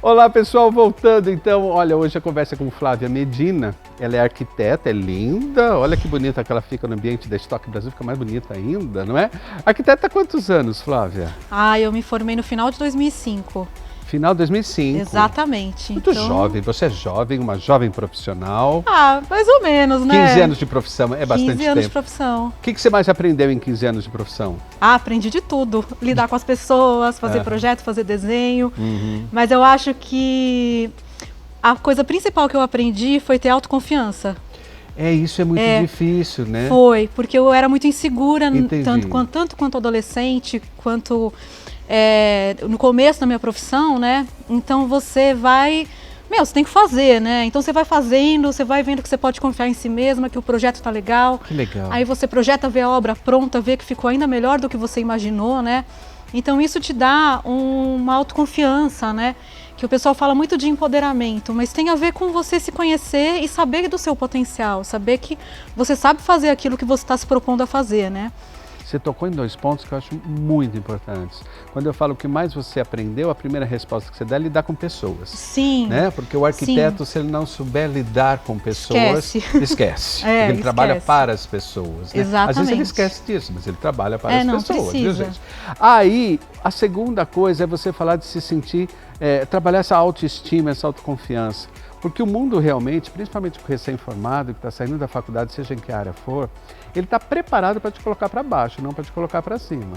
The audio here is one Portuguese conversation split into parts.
Olá pessoal, voltando então, olha, hoje a conversa com Flávia Medina, ela é arquiteta, é linda, olha que bonita que ela fica no ambiente da Estoque Brasil, fica mais bonita ainda, não é? Arquiteta há quantos anos, Flávia? Eu me formei no final de 2005. Final de 2005. Exatamente. Muito jovem, você é jovem, uma jovem profissional. Mais ou menos, né? 15 anos de profissão, é bastante tempo. 15 anos de profissão. O que você mais aprendeu em 15 anos de profissão? Aprendi de tudo. Lidar com as pessoas, fazer projeto, fazer desenho. Mas eu acho que a coisa principal que eu aprendi foi ter autoconfiança. Isso é muito difícil, né? Foi, porque eu era muito insegura, Entendi. tanto quanto adolescente, quanto no começo da minha profissão, né? Então você vai... você tem que fazer, né? Então você vai fazendo, você vai vendo que você pode confiar em si mesma, que o projeto tá legal. Que legal. Aí você projeta, vê a obra pronta, vê que ficou ainda melhor do que você imaginou, né? Então isso te dá uma autoconfiança, né? Que o pessoal fala muito de empoderamento, mas tem a ver com você se conhecer e saber do seu potencial, saber que você sabe fazer aquilo que você está se propondo a fazer, né? Você tocou em dois pontos que eu acho muito importantes. Quando eu falo o que mais você aprendeu, a primeira resposta que você dá é lidar com pessoas. Sim. Né? Porque o arquiteto, se ele não souber lidar com pessoas, esquece. Ele trabalha para as pessoas. Né? Exatamente. Às vezes ele esquece disso, mas ele trabalha para as pessoas. Precisa. Viu, gente? Aí, a segunda coisa é você falar de se sentir, trabalhar essa autoestima, essa autoconfiança. Porque o mundo realmente, principalmente o recém-formado, que está saindo da faculdade, seja em que área for, ele está preparado para te colocar para baixo, não para te colocar para cima.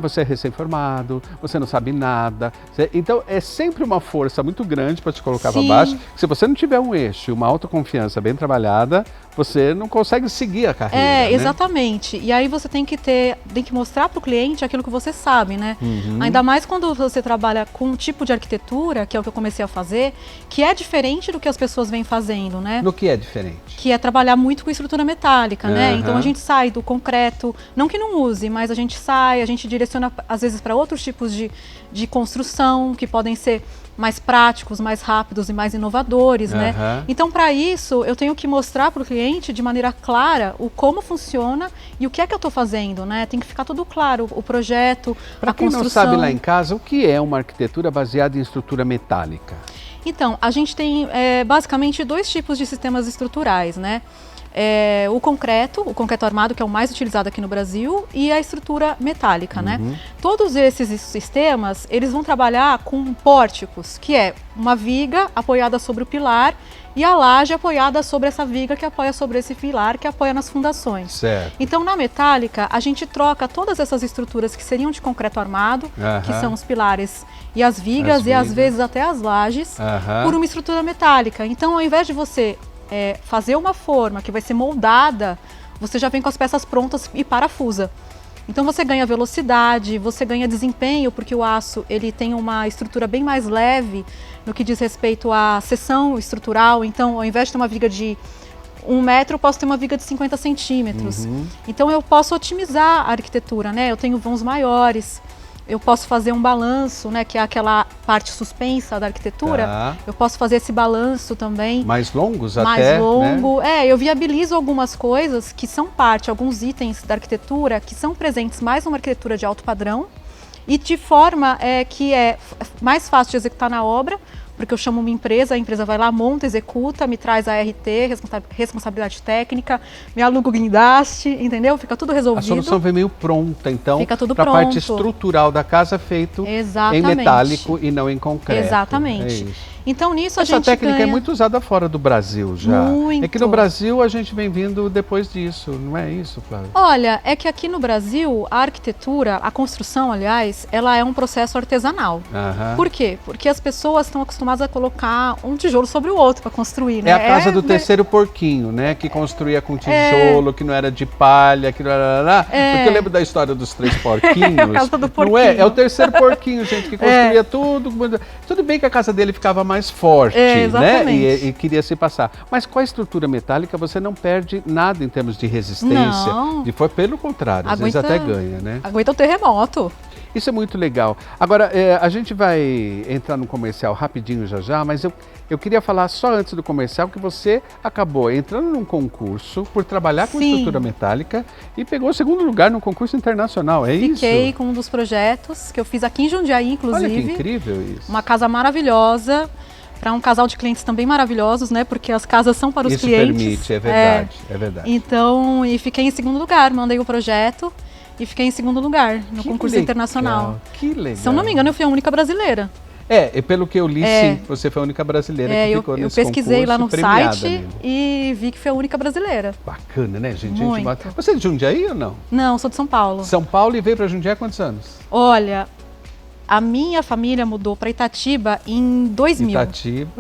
Você é recém-formado, você não sabe nada. Então, é sempre uma força muito grande para te colocar para baixo. Se você não tiver um eixo, uma autoconfiança bem trabalhada, você não consegue seguir a carreira. Né? Exatamente. E aí você tem que mostrar para o cliente aquilo que você sabe, né? Ainda mais quando você trabalha com um tipo de arquitetura, que é o que eu comecei a fazer, que é diferente do que as pessoas vêm fazendo, né? No que é diferente? Que é trabalhar muito com estrutura metálica, né? Então a gente sai do concreto, não que não use, mas a gente direciona às vezes para outros tipos de construção, que podem ser mais práticos, mais rápidos e mais inovadores, né? Então, para isso, eu tenho que mostrar para o cliente de maneira clara como funciona e o que é que eu estou fazendo, né? Tem que ficar tudo claro, o projeto, a construção. Para quem não sabe lá em casa, o que é uma arquitetura baseada em estrutura metálica? Então, a gente tem basicamente dois tipos de sistemas estruturais, né? O concreto armado, que é o mais utilizado aqui no Brasil, e a estrutura metálica, né? Todos esses sistemas, eles vão trabalhar com pórticos, que é uma viga apoiada sobre o pilar e a laje apoiada sobre essa viga que apoia sobre esse pilar, que apoia nas fundações. Certo. Então, na metálica, a gente troca todas essas estruturas que seriam de concreto armado, que são os pilares e as vigas, e às vezes até as lajes, por uma estrutura metálica. Então, ao invés de você fazer uma forma que vai ser moldada, você já vem com as peças prontas e parafusa. Então você ganha velocidade, você ganha desempenho, porque o aço ele tem uma estrutura bem mais leve no que diz respeito à seção estrutural. Então, ao invés de ter uma viga de 1 metro, eu posso ter uma viga de 50 centímetros. Então eu posso otimizar a arquitetura, né? Eu tenho vãos maiores. Eu posso fazer um balanço, né, que é aquela parte suspensa da arquitetura. Eu posso fazer esse balanço também. Mais longos até, mais longo. Né? Eu viabilizo algumas coisas que são alguns itens da arquitetura que são presentes mais numa arquitetura de alto padrão e de forma que é mais fácil de executar na obra, porque eu chamo uma empresa, a empresa vai lá, monta, executa, me traz a RT, responsabilidade técnica, me aluga o guindaste, entendeu? Fica tudo resolvido. A solução vem meio pronta, então, para a parte estrutural da casa feito em metálico e não em concreto. Exatamente. Então, nisso Essa técnica é muito usada fora do Brasil já. Muito. É que no Brasil a gente vem vindo depois disso, não é isso, Flávia? Olha, é que aqui no Brasil a arquitetura, a construção, aliás, ela é um processo artesanal. Por quê? Porque as pessoas estão acostumadas a colocar um tijolo sobre o outro para construir, né? É a casa do terceiro porquinho, né? Que construía com tijolo, que não era de palha, que não era... Porque eu lembro da história dos 3 porquinhos. A casa do porquinho. Não é? É o terceiro porquinho, gente, que construía tudo. Tudo bem que a casa dele ficava mais forte, né? E queria se passar. Mas com a estrutura metálica você não perde nada em termos de resistência. Pelo contrário, às vezes até ganha, né? Aguenta o terremoto. Isso é muito legal. Agora, a gente vai entrar no comercial rapidinho já, mas eu queria falar só antes do comercial que você acabou entrando num concurso por trabalhar com estrutura metálica e pegou o segundo lugar num concurso internacional, é isso? Fiquei com um dos projetos que eu fiz aqui em Jundiaí, inclusive. Olha que incrível isso. Uma casa maravilhosa, para um casal de clientes também maravilhosos, né? Porque as casas são para os clientes. Isso permite, é verdade, é verdade. Então, e fiquei em segundo lugar, mandei o projeto e fiquei em segundo lugar no concurso internacional. Que legal. Se eu não me engano, eu fui a única brasileira. E pelo que eu li, sim, você foi a única brasileira que ficou nesse concurso. Eu pesquisei lá no site e vi que foi a única brasileira. Bacana, né, gente? Muito. Você é de Jundiaí ou não? Não, sou de São Paulo. São Paulo, e veio para Jundiaí há quantos anos? Olha, a minha família mudou para Itatiba em 2000. Itatiba.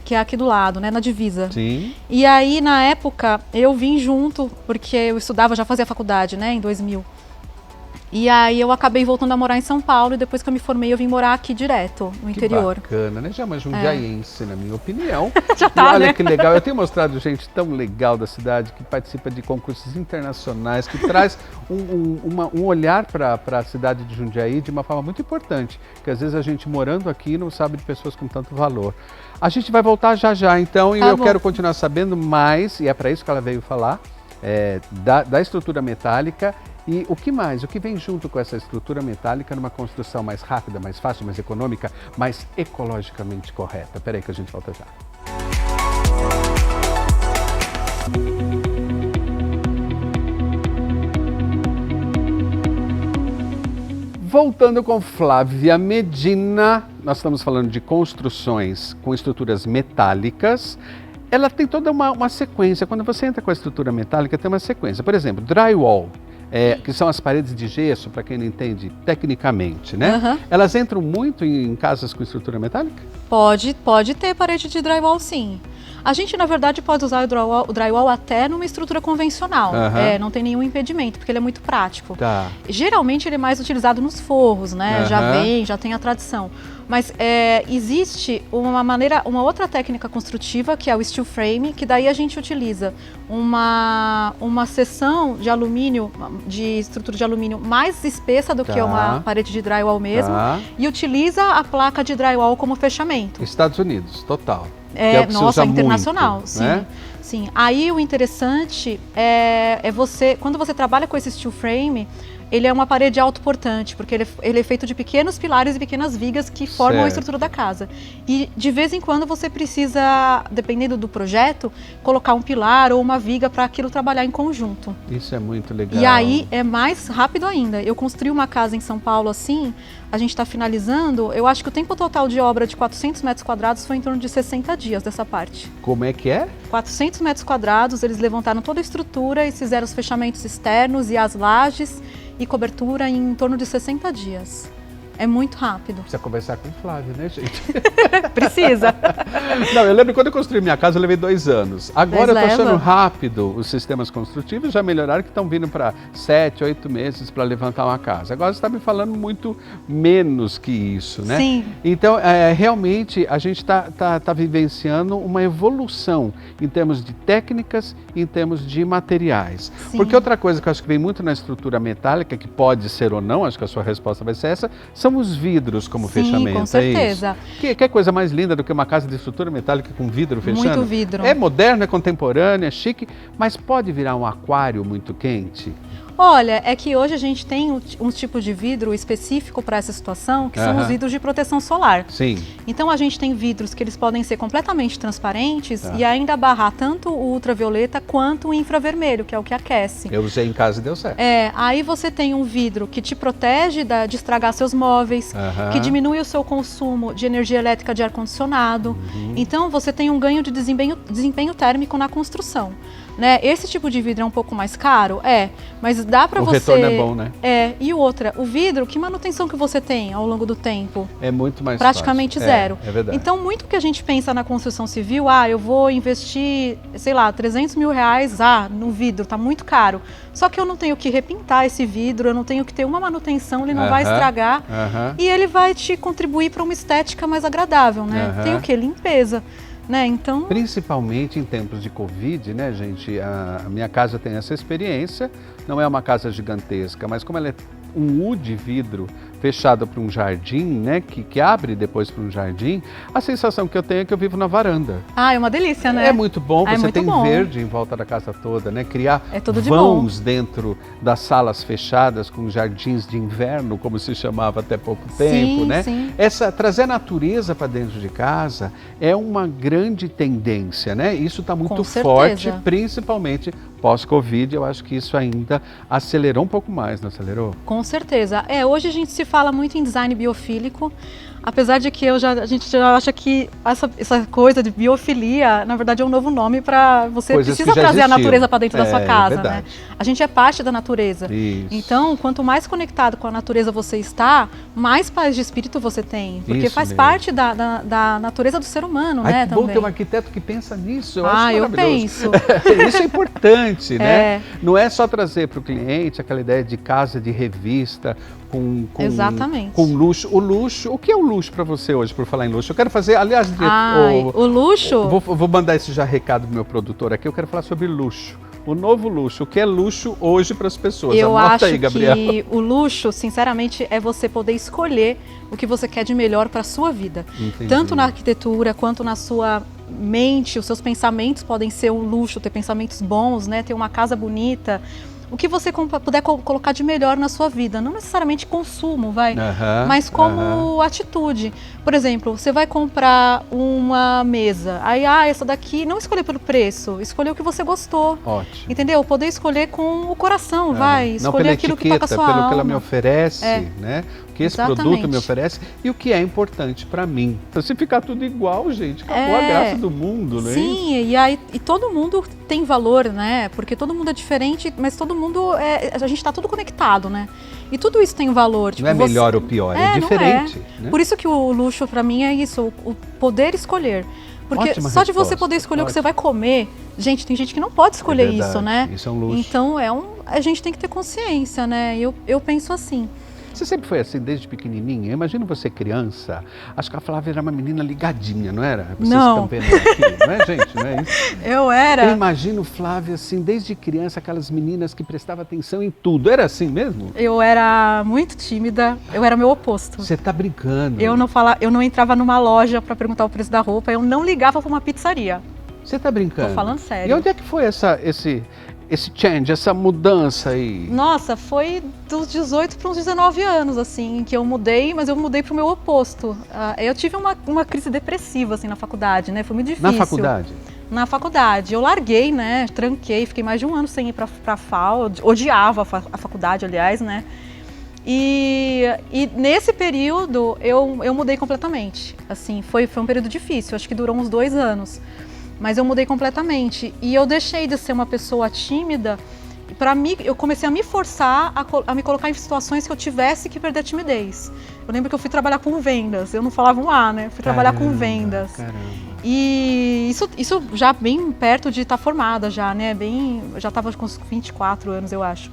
Que é aqui do lado, né, na divisa. Sim. E aí, na época, eu vim junto, porque eu estudava, já fazia faculdade, né, em 2000. E aí eu acabei voltando a morar em São Paulo e depois que eu me formei eu vim morar aqui direto, no interior. Bacana, né? Já é uma jundiaiense, na minha opinião. Já tá, olha, né? Que legal. Eu tenho mostrado gente tão legal da cidade que participa de concursos internacionais, que traz um olhar para a cidade de Jundiaí de uma forma muito importante, que às vezes a gente morando aqui não sabe de pessoas com tanto valor. A gente vai voltar já, então, e eu quero continuar sabendo mais, e é para isso que ela veio falar, da estrutura metálica. E o que mais? O que vem junto com essa estrutura metálica numa construção mais rápida, mais fácil, mais econômica, mais ecologicamente correta? Espera aí que a gente volta já. Voltando com Flávia Medina, nós estamos falando de construções com estruturas metálicas. Ela tem toda uma sequência. Quando você entra com a estrutura metálica, tem uma sequência. Por exemplo, drywall. Que são as paredes de gesso, para quem não entende tecnicamente, né? Uhum. Elas entram muito em casas com estrutura metálica? Pode ter parede de drywall, sim. A gente, na verdade, pode usar o drywall até numa estrutura convencional. Uhum. Não tem nenhum impedimento, porque ele é muito prático. Tá. Geralmente ele é mais utilizado nos forros, né? Uhum. Já tem a tradição. Mas existe uma outra técnica construtiva, que é o steel frame, que daí a gente utiliza uma seção de alumínio, de estrutura de alumínio mais espessa do que uma parede de drywall mesmo, e utiliza a placa de drywall como fechamento. Estados Unidos, total. Nossa, internacional, muito, sim. Né? Sim. Aí o interessante quando você trabalha com esse steel frame, ele é uma parede autoportante, porque ele é feito de pequenos pilares e pequenas vigas que formam a estrutura da casa. E de vez em quando você precisa, dependendo do projeto, colocar um pilar ou uma viga para aquilo trabalhar em conjunto. Isso é muito legal. E aí é mais rápido ainda. Eu construí uma casa em São Paulo assim, a gente está finalizando, eu acho que o tempo total de obra de 400 metros quadrados foi em torno de 60 dias dessa parte. Como é que é? 400 metros quadrados, eles levantaram toda a estrutura e fizeram os fechamentos externos e as lajes e cobertura em torno de 60 dias. É muito rápido. Precisa conversar com o Flávio, né, gente? Precisa. Não, eu lembro quando eu construí minha casa, eu levei 2 anos. Agora eu estou achando rápido os sistemas construtivos, já melhoraram, que estão vindo para 7, 8 meses para levantar uma casa. Agora você está me falando muito menos que isso, né? Sim. Então, realmente, a gente está vivenciando uma evolução em termos de técnicas e em termos de materiais. Sim. Porque outra coisa que eu acho que vem muito na estrutura metálica, que pode ser ou não, acho que a sua resposta vai ser essa, são os vidros como fechamento. Com certeza. Que coisa mais linda do que uma casa de estrutura metálica com vidro fechando? Muito vidro. É moderno, é contemporâneo, é chique, mas pode virar um aquário muito quente? Olha, é que hoje a gente tem um tipo de vidro específico para essa situação, que são os vidros de proteção solar. Sim. Então a gente tem vidros que eles podem ser completamente transparentes e ainda barrar tanto o ultravioleta quanto o infravermelho, que é o que aquece. Eu usei em casa e deu certo. Aí você tem um vidro que te protege de estragar seus móveis, que diminui o seu consumo de energia elétrica de ar-condicionado. Então você tem um ganho de desempenho térmico na construção. Né? Esse tipo de vidro é um pouco mais caro? Mas dá para você... O retorno é bom, né? E outra, o vidro, que manutenção que você tem ao longo do tempo? É muito mais praticamente fácil. Zero. É verdade. Então, muito que a gente pensa na construção civil, eu vou investir, sei lá, 300 mil reais no vidro, tá muito caro. Só que eu não tenho que repintar esse vidro, eu não tenho que ter uma manutenção, ele não vai estragar. E ele vai te contribuir para uma estética mais agradável, né? Tem o quê? Limpeza. Né? Então... Principalmente em tempos de Covid, né, gente? A minha casa tem essa experiência, não é uma casa gigantesca, mas como ela é um U de vidro, fechada para um jardim, né, que abre depois para um jardim, a sensação que eu tenho é que eu vivo na varanda. Ah, é uma delícia, né? É muito bom, você muito tem bom. verde em volta da casa toda, né? Criar tudo de vãos bom. dentro das salas fechadas com jardins de inverno, como se chamava até pouco tempo, né? Sim. Trazer a natureza para dentro de casa é uma grande tendência, né? Isso está muito forte, principalmente pós-Covid. Eu acho que isso ainda acelerou um pouco mais, não acelerou? Com certeza. Hoje a gente se fala muito em design biofílico, apesar de que a gente já acha que essa coisa de biofilia, na verdade, é um novo nome para você precisa trazer a natureza para dentro da sua casa, né? A gente é parte da natureza. Isso. Então, quanto mais conectado com a natureza você está, mais paz de espírito você tem, porque isso faz mesmo. parte da natureza do ser humano, né? Bom ter um arquiteto que pensa nisso, eu acho maravilhoso. Eu penso. Isso é importante, né? Não é só trazer para o cliente aquela ideia de casa de revista, Exatamente. Com luxo. O que é o luxo para você hoje, por falar em luxo? Eu quero fazer, aliás, o luxo... Vou mandar esse já recado pro meu produtor aqui, eu quero falar sobre luxo. O novo luxo, o que é luxo hoje para as pessoas? Eu Anota aí, Gabriel. Que o luxo, sinceramente, é você poder escolher o que você quer de melhor para a sua vida. Entendi. Tanto na arquitetura, quanto na sua mente, os seus pensamentos podem ser um luxo, ter pensamentos bons, né? Ter uma casa bonita. O que você puder colocar de melhor na sua vida, não necessariamente consumo, mas como atitude. Por exemplo, você vai comprar uma mesa, aí essa daqui, não escolher pelo preço, escolher o que você gostou. Ótimo. Entendeu? Poder escolher com o coração, escolher aquilo que toca a sua alma. Pelo que ela me oferece, né? O que esse produto me oferece e o que é importante para mim. Se ficar tudo igual, gente, acabou a graça do mundo, né? Sim, e todo mundo tem valor, né? Porque todo mundo é diferente, mas todo mundo a gente está tudo conectado, né? E tudo isso tem valor. Não é melhor ou pior, é diferente. Né? Por isso que o luxo para mim é isso, o poder escolher. Porque Ótima só resposta. de você poder escolher o que você vai comer, gente, tem gente que não pode escolher isso, né? Isso é um luxo. Então a gente tem que ter consciência, né? Eu penso assim. Você sempre foi assim, desde pequenininha? Eu imagino você criança, acho que a Flávia era uma menina ligadinha, não era? Vocês não. Estão vendo aqui, não é, gente? Não é isso? Eu era. Eu imagino Flávia assim, desde criança, aquelas meninas que prestavam atenção em tudo. Era assim mesmo? Eu era muito tímida, eu era o meu oposto. Você tá brincando. Eu não entrava numa loja para perguntar o preço da roupa, eu não ligava para uma pizzaria. Você tá brincando? Tô falando sério. E onde é que foi esse change, essa mudança aí? Nossa, foi dos 18 para uns 19 anos, assim, que eu mudei, mas eu mudei para o meu oposto. Eu tive uma crise depressiva, assim, na faculdade, né? Foi muito difícil. Na faculdade? Na faculdade. Eu larguei, né? Tranquei, fiquei mais de um ano sem ir para FAO, odiava a faculdade, aliás, né? E nesse período eu mudei completamente. Assim, foi um período difícil, acho que durou uns 2 anos. Mas eu mudei completamente e eu deixei de ser uma pessoa tímida. Eu comecei a me forçar a me colocar em situações que eu tivesse que perder a timidez. Eu lembro que eu fui trabalhar com vendas, eu não falava um A, né? Fui trabalhar com vendas. Caramba. E isso já bem perto de estar formada já, né? Já estava com uns 24 anos, eu acho.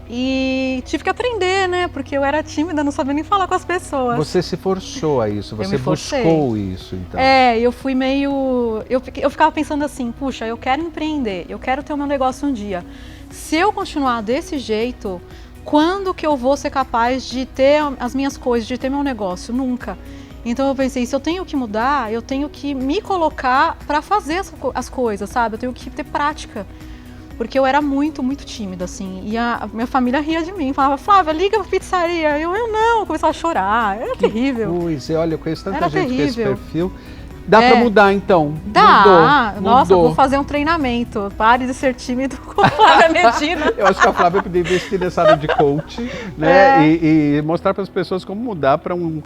E tive que aprender, né? Porque eu era tímida, não sabia nem falar com as pessoas. Você se forçou a isso, você buscou isso, então. Eu fui meio... Eu ficava pensando assim, puxa, eu quero empreender, eu quero ter o meu negócio um dia. Se eu continuar desse jeito, quando que eu vou ser capaz de ter as minhas coisas, de ter meu negócio? Nunca. Então eu pensei, se eu tenho que mudar, eu tenho que me colocar para fazer as coisas, sabe? Eu tenho que ter prática. Porque eu era muito, muito tímida, assim. E a minha família ria de mim. Falava, Flávia, liga pra pizzaria. Eu não. Eu começava a chorar. Era terrível. Olha, eu conheço tanta era gente terrível. com esse perfil. Dá pra mudar, então? Dá. Mudou. Nossa, vou fazer um treinamento. Pare de ser tímido com a Flávia Medina. Eu acho que a Flávia podia investir nessa área de coach, né? E mostrar para as pessoas como mudar para um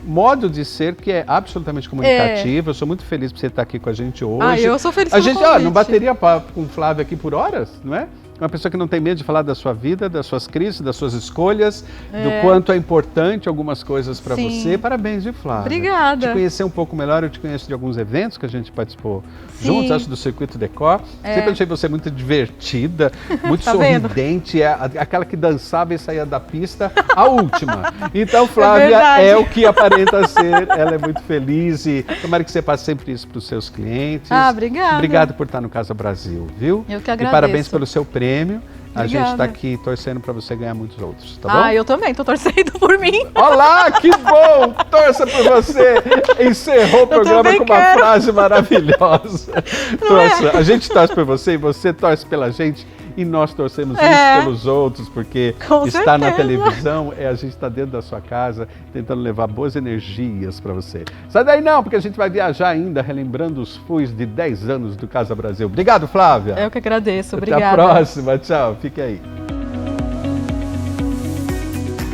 modo de ser que é absolutamente comunicativo. Eu sou muito feliz por você estar aqui com a gente hoje. Eu sou feliz pelo convite. A gente não bateria papo com Flávia aqui por horas, não é? Uma pessoa que não tem medo de falar da sua vida, das suas crises, das suas escolhas, do quanto é importante algumas coisas para você. Parabéns, viu, Flávia? Obrigada. Te conhecer um pouco melhor, eu te conheço de alguns eventos que a gente participou juntos, acho do Circuito Decor. Sempre achei você muito divertida, muito sorridente, aquela que dançava e saía da pista, a última. Então, Flávia é o que aparenta ser, ela é muito feliz e tomara que você passe sempre isso para os seus clientes. Obrigada. Obrigado por estar no Casa Brasil, viu? Eu que agradeço. E parabéns pelo seu prêmio. A gente está aqui torcendo para você ganhar muitos outros, tá bom? Eu também, tô torcendo por mim. Olá, que bom! Torça por você! Encerrou o programa com uma frase maravilhosa. A gente torce por você e você torce pela gente. E nós torcemos uns pelos outros, porque estar na televisão a gente está dentro da sua casa, tentando levar boas energias para você. Sai daí não, porque a gente vai viajar ainda, relembrando os FUIs de 10 anos do Casa Brasil. Obrigado, Flávia. Eu que agradeço, obrigada. Até a próxima, tchau, fique aí.